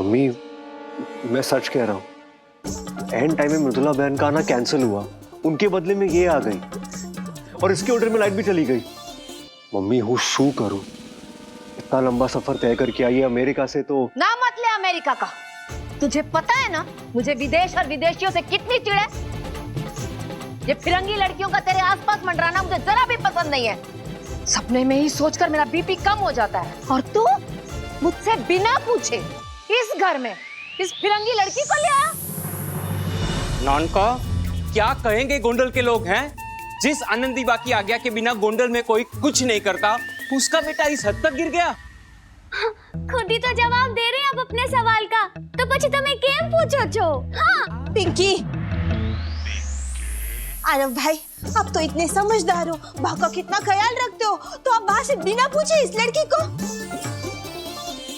Mummy, मैं सच कह रहा हूँ। एंड टाइम में मृदुला बहन का आना कैंसिल हुआ, उनके बदले में ये आ गई और इसके ऑर्डर में लाइट भी चली गई। मम्मी हूँ शू करूँ, इतना लंबा सफर तय करके आई है अमेरिका से तो। ना मत ले अमेरिका का। तुझे पता है ना मुझे विदेश और विदेशियों से कितनी चिढ़ है। ये फिरंगी लड़कियों का तेरे आसपास मंडराना मुझे जरा भी पसंद नहीं है। सपने में ही सोचकर मेरा बीपी कम हो जाता है। और तू मुझसे बिना पूछे इस घर में इस फिरंगी लड़की को ले आया। नॉनका, क्या कहेंगे गोंडल के लोग हैं? जिस आनंदीबा की आज्ञा के बिना गोंडल में कोई कुछ नहीं करता, उसका बेटा इस हद तक गिर गया। खुद ही तो जवाब दे रहे हैं अब अपने सवाल का, तो પછી તમે કેમ પૂછો છો? हाँ पिंकी, अरे भाई आप तो इतने समझदार हो, बा का कितना ख्याल रखते हो, तो आप बा से बिना पूछे इस लड़की को?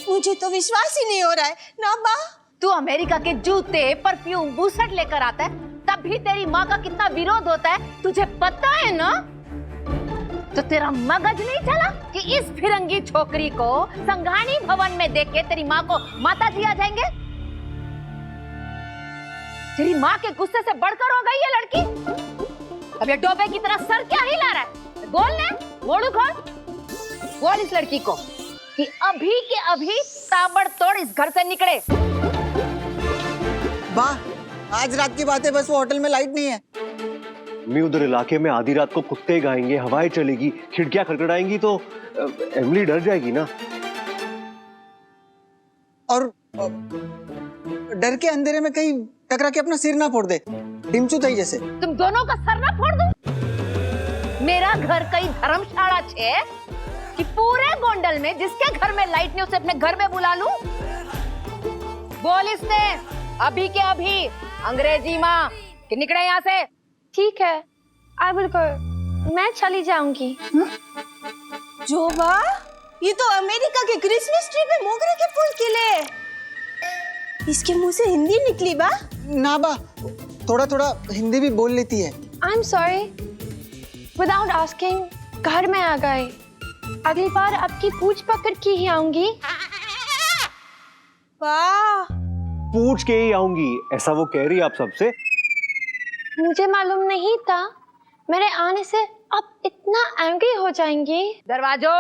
मुझे तो विश्वास ही नहीं हो रहा है ना बा। तू अमेरिका के जूते, परफ्यूम, बूसट लेकर आता है, तब भी तेरी माँ का कितना विरोध होता है तुझे पता है ना? तो तेरा मगज नहीं चला कि इस फिरंगी छोकरी को संघानी भवन में देख के तेरी माँ को माता जी आ जाएंगे? तेरी माँ के गुस्से से बढ़कर हो गई ये लड़की। अब ये डोबे की तरह सर क्या हिला रहा है? बोल ले, मोड़ू खोल, बोल इस लड़की को कि अभी के अभी ताबड़तोड़ इस घर से निकले। वाह, आज रात की बात है, बस वो होटल में लाइट नहीं है। मम्मी उधर इलाके में आधी रात को कुत्ते गाएंगे, हवाएं चलेगी, खिड़कियां खड़खड़ाएंगी तो एमिली डर जाएगी ना। और डर के अंधेरे में कहीं टकरा के अपना सिर ना फोड़ दे, डिमचू थई जैसे। तुम दोनों का सर ना फोड़ दूं? मेरा घर कई धर्मशाला छे कि पूरे गोंडल में जिसके घर में लाइट नहीं उसे अपने घर में बुला लूं? बोल इसने अभी के अभी अंग्रेजी माँ कि निकले यहाँ से। ठीक है, आई विल गो, मैं चली जाऊंगी। जो बा, ये तो अमेरिका के क्रिसमस ट्री पे मोगरे के फूल खिले। इसके मुंह से हिंदी निकली बा? ना बा, थोड़ा थोड़ा हिंदी भी बोल लेती है। I am sorry, without asking घर में आ गए। अगली बार आपकी पूछ पकड़ के ही आऊंगी। वाह, पूछ के ही आऊंगी, ऐसा वो कह रही है आप सबसे? मुझे मालूम नहीं था मेरे आने से आप इतना एंग्री हो जाएंगी। दरवाजो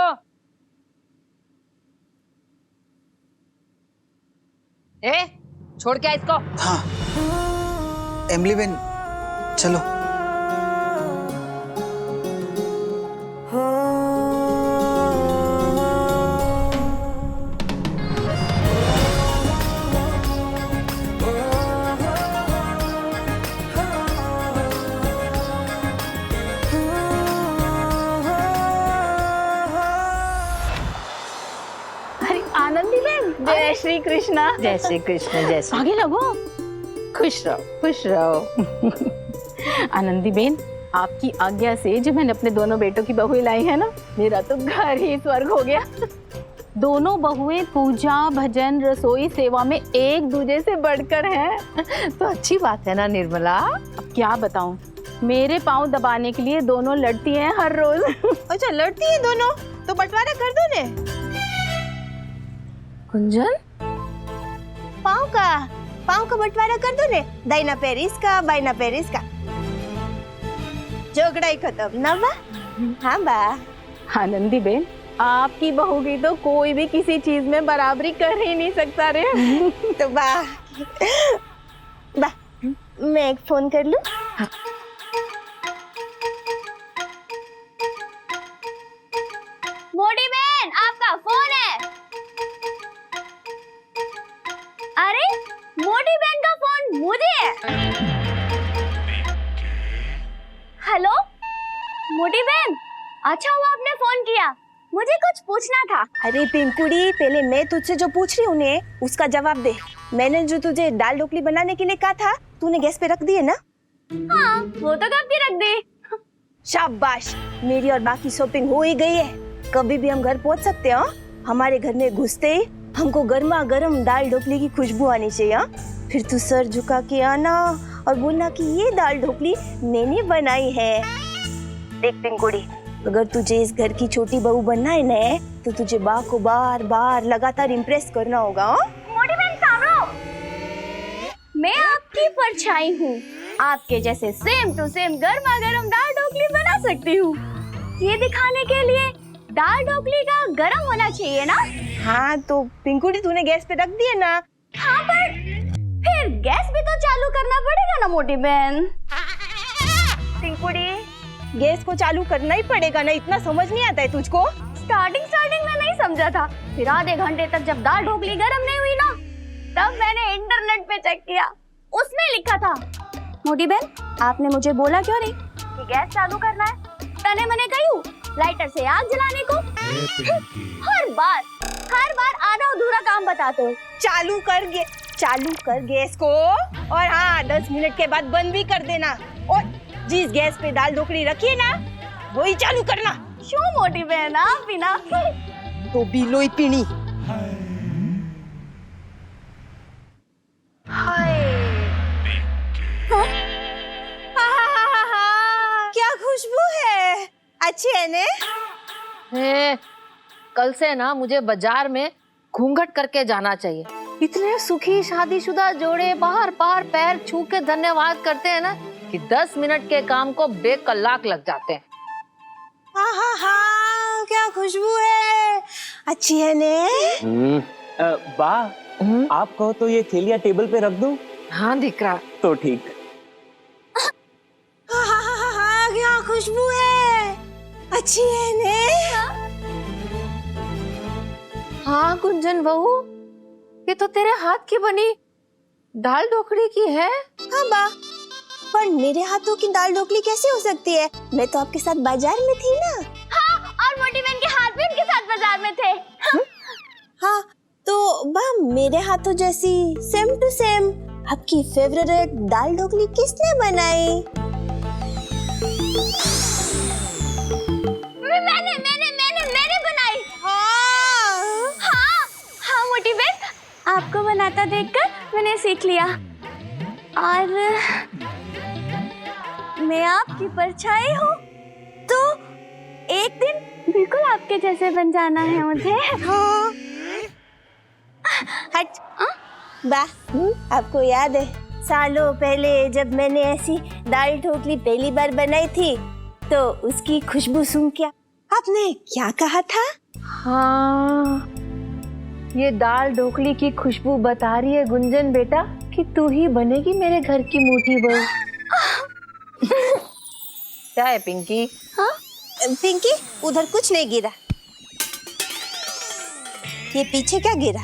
छोड़ के इसको। हाँ एमिली बेन, चलो। आनंदी बेन, जय श्री कृष्णा। जय श्री कृष्ण। जय श्री। आगे लगो। खुश रहो, खुश रहो। आनंदी बेन, आपकी आज्ञा से जो मैंने अपने दोनों बेटों की बहुएं लाई है ना, मेरा तो घर ही स्वर्ग हो गया। दोनों बहुएं पूजा, भजन, रसोई सेवा में एक दूसरे से बढ़कर हैं। तो अच्छी बात है ना निर्मला। अब क्या बताऊं, मेरे पाँव दबाने के लिए दोनों लड़ती हैं हर रोज। अच्छा लड़ती है दोनों, तो बंटवारा कर दो ने। कुंजन, पाँव का बंटवारा कर दो ने, दाहिना पैर इसका, बाइना पैर इसका। झगड़ा ही खत्म ना बा? हाँ बा। आनंदी बेन, आपकी बहू की तो कोई भी किसी चीज में बराबरी कर ही नहीं सकता रे। तो बा मैं एक फोन कर लूं? मोटी बहन, आपका फोन है। अरे मोटी बहन का फोन मुझे है। हेलो मोटी बहन, अच्छा हुआ आपने फोन किया, मुझे कुछ पूछना था। अरे पिंकुड़ी, पहले मैं तुझसे जो पूछ रही हूँ ने उसका जवाब दे। मैंने जो तुझे दाल ढोकली बनाने के लिए कहा था, तूने गैस पे रख दी है ना? हाँ, वो तो कब की रख दी। शाबाश, मेरी और बाकी शॉपिंग हो ही गई है। कभी भी हम घर पहुँच सकते हैं। हमारे घर में घुसते ही हमको गर्मा गर्म दाल ढोकली की खुशबू आनी चाहिए। फिर तू सर झुका के आना और बोलना कि ये दाल ढोकली मैंने बनाई है। देख पिंकुड़ी, अगर तुझे इस घर की छोटी बहू बनना है ना, तो तुझे बा को बार बार लगातार इम्प्रेस करना होगा। मोटी बहन, मैं आपकी परछाई हूँ, आपके जैसे सेम टू सेम गर्मा गर्म दाल ढोकली बना सकती हूँ। ये दिखाने के लिए दाल ढोकली का गरम होना चाहिए ना? हाँ तो पिंकुड़ी तूने गैस पे रख दिया ना। हाँ पर फिर गैस भी तो चालू करना पड़ेगा ना मोटी बहन। पिंकुड़ी गैस को चालू करना ही पड़ेगा ना, इतना समझ नहीं आता है तुझको? स्टार्टिंग में नहीं समझा था, फिर आधे घंटे तक जब दाल ढोकली गरम नहीं हुई ना, तब मैंने इंटरनेट पे चेक किया, उसमें लिखा था मोटी बहन आपने मुझे बोला क्यों नहीं कि गैस चालू करना है? तने मने कही लाइटर से आग जलाने को। हर बार आधा अधूरा काम बताते हो। चालू कर गैस को, और हाँ 10 मिनट के बाद बंद भी कर देना। और जिस गैस पे दाल ढोकली रखी है ना, वही चालू करना। क्यों मोटी बहन आप बिना तो बिलोई पीनी। क्या खुशबू है, अच्छी है ने? कल से ना मुझे बाजार में घूंघट करके जाना चाहिए। इतने सुखी शादीशुदा जोड़े बार बार पैर छू के धन्यवाद करते हैं ना कि 10 मिनट के काम को बेकलाक लग जाते हैं। हाँ, क्या खुशबू है, अच्छी है ने? बा आप कहो तो ये थैलिया टेबल पे रख दूं? हाँ दिख रहा तो ठीक। हाँ, क्या खुशबू है, अच्छी है ने? हाँ गुंजन बहू, ये तो तेरे हाथ की बनी दाल ढोकली की है। हाँ बा, पर मेरे हाथों की दाल ढोकली कैसे हो सकती है? मैं तो आपके साथ बाजार में थी ना। हाँ, और मोटी बहन के हाथ भी उनके साथ बाजार में थे। हाँ तो बा, मेरे हाथों जैसी सेम टू सेम आपकी फेवरेट दाल ढोकली किसने बनाई? मैंने बनाई। हाँ मोटी बहन आपको बनाता देखकर मैंने सीख लिया, और मैं आपकी परछाई हूँ, तो एक दिन बिल्कुल आपके जैसे बन जाना है मुझे। हाँ। हट बा, आपको याद है सालों पहले जब मैंने ऐसी दाल ढोकली पहली बार बनाई थी, तो उसकी खुशबू सुन के आपने क्या कहा था? हाँ, ये दाल ढोकली की खुशबू बता रही है गुंजन बेटा कि तू ही बनेगी मेरे घर की मोटी बहू। क्या है पिंकी? हाँ पिंकी, उधर कुछ नहीं गिरा। ये पीछे क्या गिरा?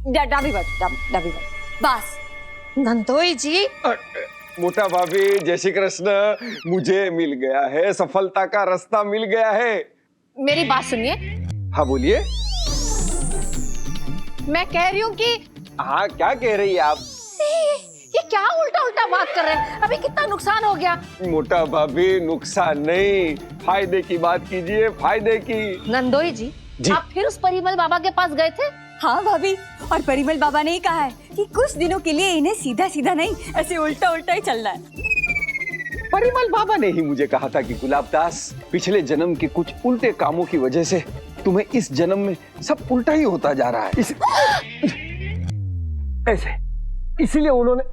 डाबी बात। बस नंदोई जी। मोटा भाभी जय श्री कृष्ण, मुझे मिल गया है, सफलता का रास्ता मिल गया है। मेरी बात सुनिए। हाँ बोलिए। मैं कह रही हूँ कि हाँ क्या कह रही है आप? ये क्या उल्टा बात कर रहे हैं? अभी कितना नुकसान हो गया। मोटा भाभी नुकसान नहीं, फायदे की बात कीजिए, फायदे की। नंदोई जी, आप फिर उस परिमल बाबा के पास गए थे? हाँ भाभी, और परिमल बाबा ने ही कहा है कि कुछ दिनों के लिए इन्हें सीधा सीधा नहीं, ऐसे उल्टा ही चलना है। परिमल बाबा ने ही मुझे कहा था कि गुलाब दास, पिछले जन्म के कुछ उल्टे कामों की वजह से तुम्हें इस जन्म में सब उल्टा ही होता जा रहा है। ऐसे इसीलिए उन्होंने,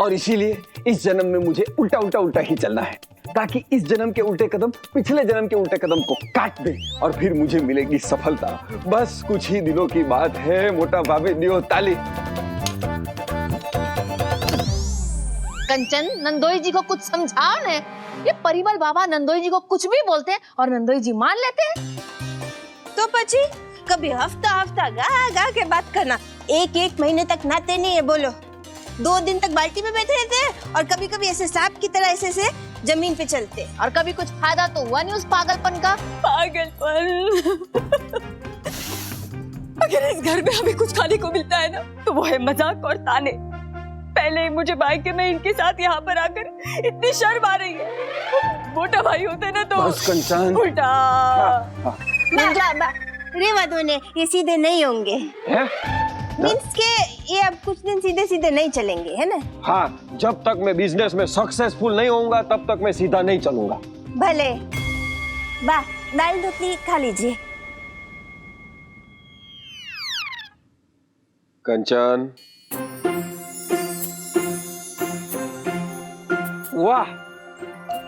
और इसीलिए इस जन्म में मुझे उल्टा ही चलना है, ताकि इस जन्म के उल्टे कदम पिछले जन्म के उल्टे कदम को काट दे और फिर मुझे मिलेगी सफलता। बस कुछ ही दिनों की बात है। मोटा भाभी दियो ताली। कंचन, नंदोई जी को कुछ समझाओ ने। ये परिमल बाबा नंदोई जी को कुछ भी बोलते हैं और नंदोई जी मान लेते हैं। तो पची कभी हफ्ता गा के बात करना, एक महीने तक नाते नहीं है बोलो। 2 दिन तक बाल्टी में बैठे रहते हैं और कभी कभी ऐसे सांप की तरह ऐसे जमीन पे चलते। और कभी कुछ फायदा तो हुआ नहीं उस पागलपन का। पागलपन। अगर इस घर में हमें कुछ खाने को मिलता है ना, तो वो है मजाक और ताने। पहले ही मुझे मायके में इनके साथ यहाँ पर आकर इतनी शर्म आ रही है। मोटा भाई होते ना तो बस कंचन। उल्टा। रेवा दोने ये सीधे नहीं होंगे, मीन्स के ये अब कुछ दिन सीधे नहीं चलेंगे, है ना? हाँ, जब तक मैं बिजनेस में सक्सेसफुल नहीं होऊंगा तब तक मैं सीधा नहीं चलूंगा। भले बा, दाल ढोकली खा लीजिए। कंचन वाह,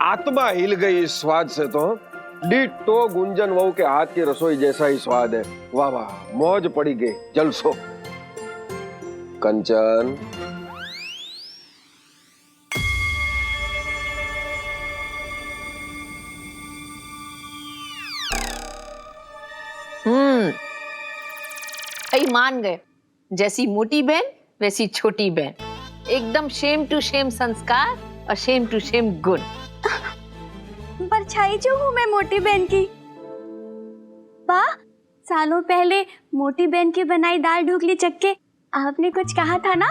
आत्मा हिल गई इस स्वाद से तो। डिट्टो गुंजन वहू के हाथ की रसोई जैसा ही स्वाद है। वाह वाह, मौज पड़ी गई, जलसो। कंचन, भाई मान गए, जैसी मोटी बहन वैसी छोटी बहन, एकदम सेम टू सेम संस्कार और सेम टू सेम गुण। परछाई जो हूँ मैं मोटी बहन की। वाह, सालों पहले मोटी बहन की बनाई दाल ढोकली चख के आपने कुछ कहा था ना,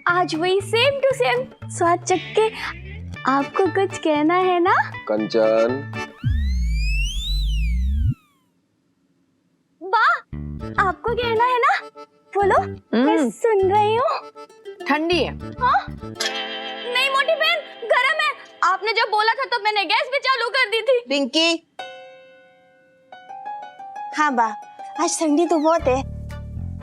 आज वही सेम टू सेम स्वाद चख के आपको कुछ कहना है ना? कंचन, वाह, आपको कहना है ना? बोलो, मैं सुन रही हूँ। ठंडी है। हाँ? नहीं मोटी बहन, गरम है। आपने जब बोला था तो मैंने गैस भी चालू कर दी थी। पिंकी, हाँ बा, आज ठंडी तो बहुत है।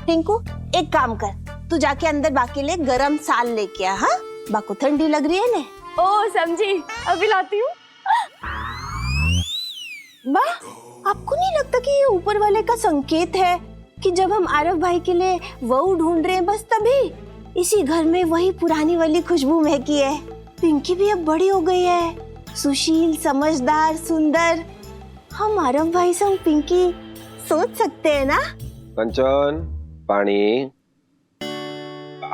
टिंकू, एक काम कर, तू जाके अंदर बाकी ले गरम साल लेके आ। हाँ, बाको ठंडी लग रही है ने। ओ समझी, अभी लाती हूँ। बा, आपको नहीं लगता कि ये ऊपर वाले का संकेत है कि जब हम आरव भाई के लिए वहू ढूंढ रहे हैं, बस तभी इसी घर में वही पुरानी वाली खुशबू महकी है। पिंकी भी अब बड़ी हो गई है, सुशील, समझदार, सुंदर। हम आरव भाई संग पिंकी सोच सकते हैं ना? कंचन, पानी।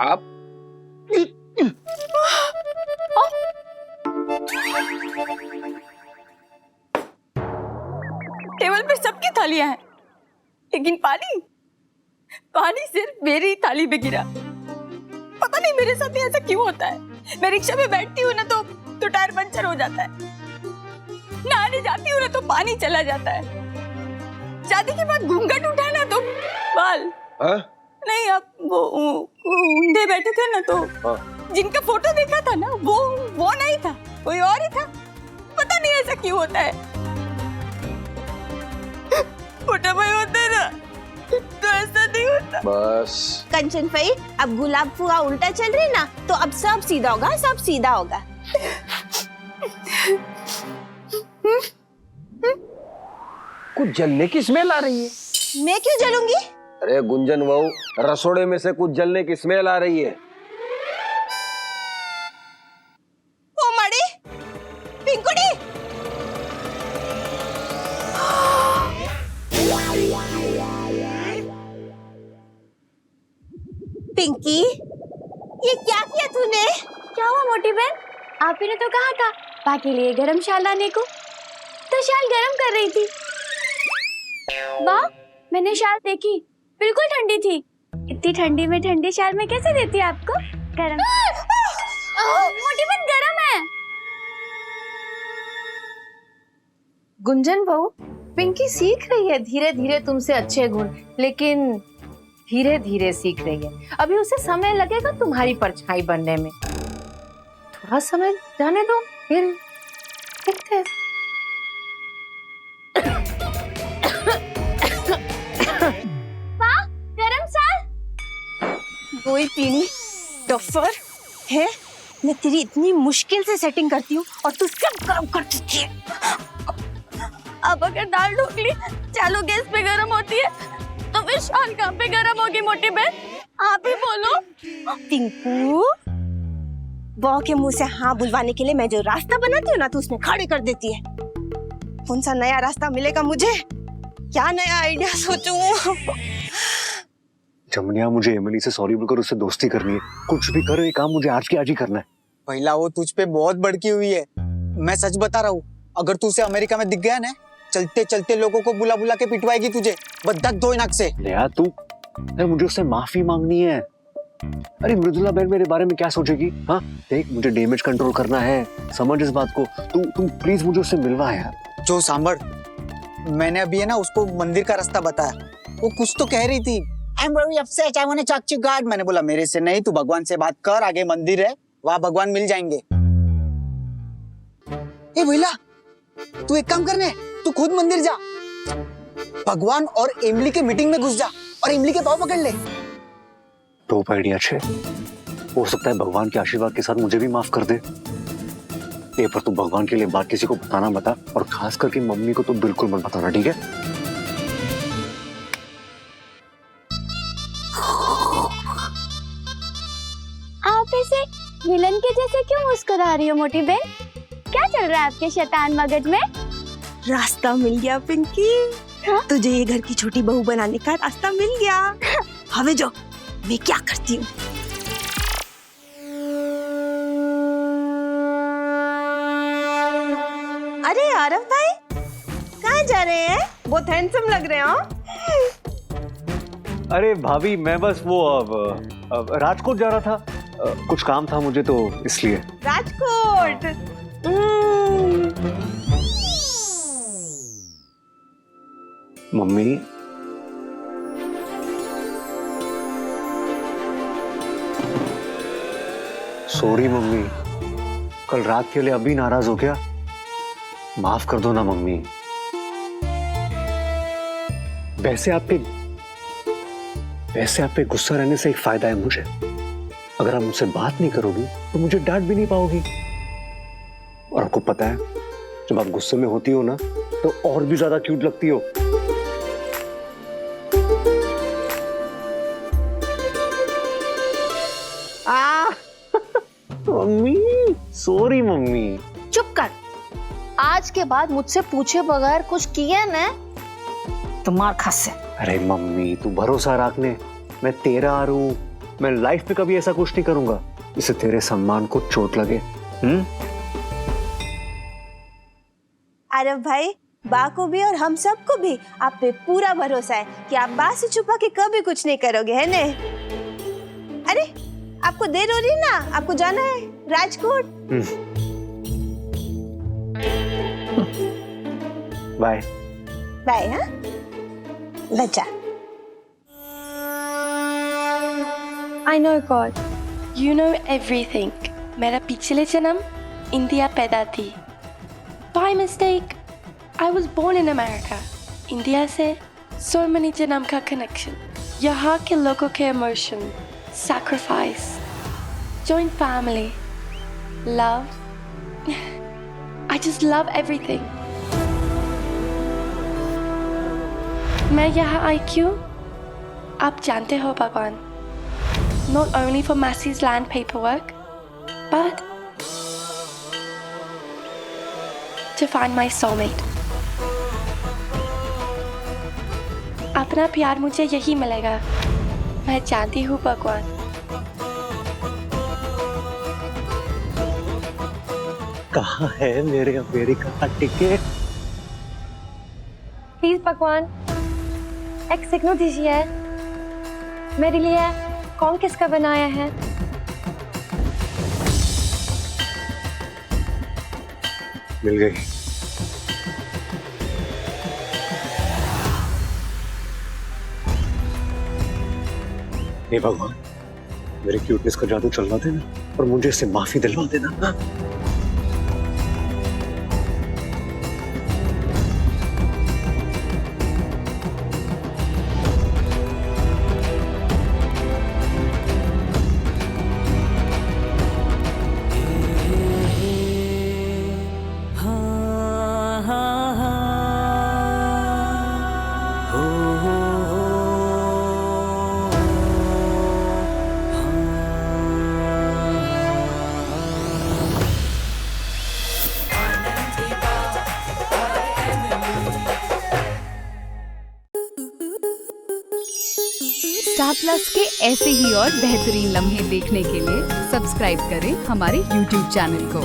आप टेबल पे सबकी थालियां हैं, लेकिन पानी सिर्फ मेरी थाली पे गिरा। पता नहीं मेरे साथ ही ऐसा क्यों होता है। मैं रिक्शा में बैठती हूँ ना तो टायर पंचर हो जाता है, नहाने जाती हूँ ना तो पानी चला जाता है, शादी के बाद घूंघट उठा ना तो बाल। हाँ? नहीं, आप वो ऊंधे बैठे थे ना तो जिनका फोटो देखा था ना वो नहीं था, कोई और ही था। पता नहीं ऐसा क्यों होता है। छोटा भाई होता है ना तो ऐसा नहीं होता। बस कंचन भाई, अब गुलाब फुआ उल्टा चल रही ना तो अब सब सीधा होगा, सब सीधा होगा। कुछ जलने की स्मेल आ रही है। मैं क्यों जलूंगी? अरे गुंजन वहू, रसोड़े में से कुछ जलने की स्मेल आ रही है। ओ मड़ी, पिंकुड़ी, पिंकी, ये क्या किया तूने? क्या हुआ मोटी बहन? आप ही ने तो कहा था पा के लिए गरम शाल लाने को, तो शाल गरम कर रही थी। वाह, मैंने शाल देखी, बिल्कुल ठंडी थी। इतनी ठंडी में ठंडी शाल में कैसे देती आपको गरम? मोटी बहन गरम है। गुंजन बहू, पिंकी सीख रही है धीरे धीरे तुमसे अच्छे गुण, लेकिन धीरे धीरे सीख रही है। अभी उसे समय लगेगा तुम्हारी परछाई बनने में। थोड़ा समय जाने दो, फिर देखते हैं। वाह, गरम साल। गोई पीनी टफर है। मैं तेरी इतनी मुश्किल से सेटिंग करती हूँ और तू सब गरम कर देती है। अब अगर दाल ढोकली चालू गैस पे गरम होती है तो फिर शाल कहाँ पे गरम होगी मोटी बहन? आप ही बोलो। टिंकू, बॉ के मुंह से हाँ बुलवाने के लिए मैं जो रास्ता बनाती हूँ ना, तो उसमें खड़े कर देती है। कौन सा नया रास्ता मिलेगा मुझे? क्या नया आइडिया सोचूं? जमुनिया, मुझे एमिली से सॉरी बोलकर उससे दोस्ती करनी है। कुछ भी करो, ये काम मुझे आज के आज ही करना है। पहला वो तुझ पे बहुत भड़की हुई है। मैं सच बता रहा हूँ, अगर तू उसे अमेरिका में दिख गया ना, चलते चलते लोगों को बुला बुला के पिटवाएगी तुझे बद्दक दो नाक से। यार तू, अरे मुझे उससे माफी मांगनी है। अरे मृदुला बहन मेरे बारे में क्या सोचेगी? हाँ देख, मुझे डैमेज कंट्रोल करना है, समझ इस बात को। तू प्लीज मुझे उससे मिलवा यार। जो सांभर, मैंने अभी है ना उसको मंदिर का रास्ता बताया। वो कुछ तो कह रही थी, I am very upset, I want to talk to God. मैंने बोला मेरे से नहीं, तू भगवान से बात कर, आगे मंदिर है, वहां भगवान मिल जाएंगे। ए भैया, तू एक काम करने, तू खुद मंदिर जा, भगवान और इमली के मीटिंग में घुस जा और इमली के पाँव पकड़ ले। टॉप आइडिया अच्छे। हो सकता है भगवान के आशीर्वाद के साथ मुझे भी माफ कर दे। ये पर तू भगवान के लिए बात किसी को बताना बता, और खास करके मम्मी को तो बिल्कुल मत बताना, ठीक है? आप ऐसे विलन के जैसे क्यों मुस्कुरा रही हो मोटी बहन? क्या चल रहा है आपके शैतान मगज में? रास्ता मिल गया पिंकी। तुझे ये घर की छोटी बहू बनाने का रास्ता मिल गया। हमें जो मैं क्या करती हूँ। अरे आरव भाई, कहाँ जा रहे हैं? बहुत हैंडसम लग रहे हो। अरे भाभी, मैं बस वो अब राजकोट जा रहा था, कुछ काम था मुझे तो इसलिए। राजकोट। मम्मी, सॉरी मम्मी, कल रात के लिए अभी नाराज हो गया, माफ कर दो ना मम्मी। वैसे आप पे गुस्सा रहने से एक फायदा है मुझे, अगर आप मुझसे बात नहीं करोगी तो मुझे डांट भी नहीं पाओगी। और आपको पता है, जब आप गुस्से में होती हो ना तो और भी ज्यादा क्यूट लगती हो। Mummy, sorry mummy. चुप कर, आज के बाद मुझसे पूछे बगैर कुछ किया ना तो मार खा से। अरे मम्मी, तू भरोसा रखने, मैं तेरा आ रू, मैं लाइफ में कभी ऐसा कुछ नहीं करूंगा जिससे तेरे सम्मान को चोट लगे। आरव भाई, बा को भी और हम सबको भी आप पे पूरा भरोसा है कि आप बा से छुपा के कभी कुछ नहीं करोगे, है ने? अरे आपको देर हो रही है ना, आपको जाना है राजकोट। Bye bye. हाँ बच्चा। I know God. You know everything. मेरा पिछले जन्म इंडिया पैदा थी। By mistake, I was born in America. India से so many जन्म का connection. यहाँ के लोगों के emotion, sacrifice, joint family, love. I just love everything. मैं यहाँ आई क्यों? आप जानते हो भगवान। Not only for Massey's land paperwork, but to find my soulmate. अपना प्यार मुझे यही मिलेगा, मैं जानती हूँ भगवान। कहाँ है मेरे अमेरिका का टिकट? प्लीज भगवान, एक सिग्नल दीजिए मेरे लिए। कौन किसका बनाया है? मिल गई। हे भगवान, मेरे क्यूटनेस का जादू चलवा देना और मुझे इससे माफी दिलवा देना। हाँ? स्टार प्लस के ऐसे ही और बेहतरीन लम्हे देखने के लिए सब्सक्राइब करें हमारे YouTube चैनल को।